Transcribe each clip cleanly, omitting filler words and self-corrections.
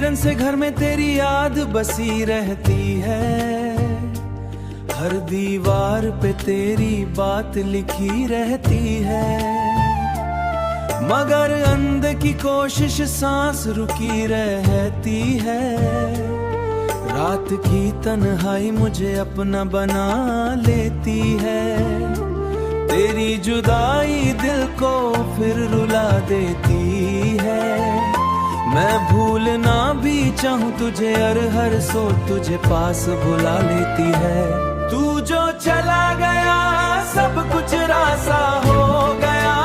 दिन से घर में तेरी याद बसी रहती है, हर दीवार पे तेरी बात लिखी रहती है। मगर अंदर की कोशिश सांस रुकी रहती है, रात की तन्हाई मुझे अपना बना लेती है। तेरी जुदाई दिल को फिर रुला देती है। मैं भूलना भी चाहूँ तुझे, हर सोच तुझे पास बुला लेती है। तू जो चला गया सब कुछ रासा हो गया,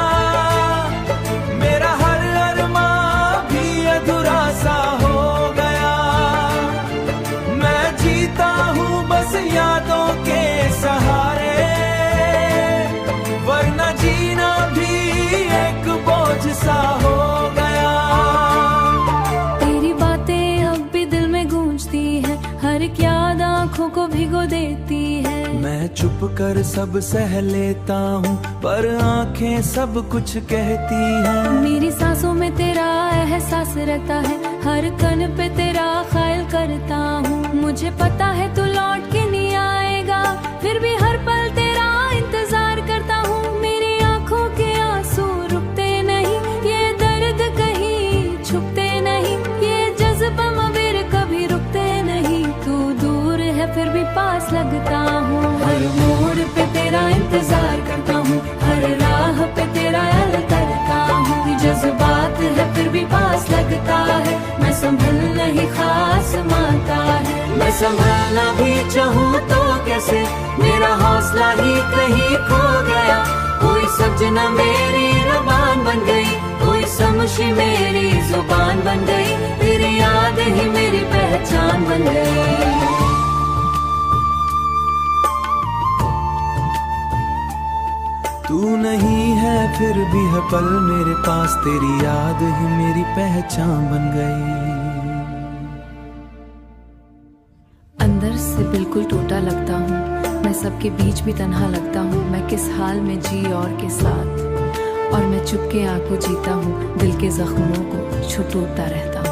मेरा हर अरमां भी अधूरा सा हो गया। मैं जीता हूँ बस यादों के सहारे, वरना जीना भी एक बोझ सा हो गया। तेरी बातें अब भी दिल में गूंजती है, हर एक याद आँखों को भिगो देती है। मैं चुप कर सब सह लेता हूँ, पर आँखें सब कुछ कहती हैं। मेरी सांसों में तेरा एहसास रहता है, हर कण पे तेरा ख्याल करता हूँ। मुझे पता है तू लौट के नहीं आएगा, फिर भी हर पल तेरा इंतजार करता हूँ। मेरी आँखों के आंसू रुकते नहीं, ये दर्द कहीं छुपते नहीं, ये जज्बा मगर कभी रुकते नहीं। तू दूर है फिर भी पास लगता हूँ, हर मोड़ पे तेरा इंतजार करता हूँ, हर राह पे तेरा याद करता हूँ। जज्बात है फिर भी पास लगता है, मैं संभल नहीं खास माता है। मैं संभलना भी चाहूँ तो कैसे, मेरा हौसला ही कहीं खो गया। कोई सजना मेरी रबान बन गई, कोई समझी मेरी जुबान बन गई, तेरी याद ही मेरी पहचान बन गई। तू नहीं है फिर भी है पल मेरे पास, तेरी याद ही मेरी पहचान बन गई। अंदर से बिल्कुल टूटा लगता हूँ, मैं सबके बीच भी तन्हा लगता हूँ। मैं किस हाल में जी और के साथ, और मैं चुपके आंखों जीता हूँ, दिल के जख्मों को छुटोता रहता हूँ।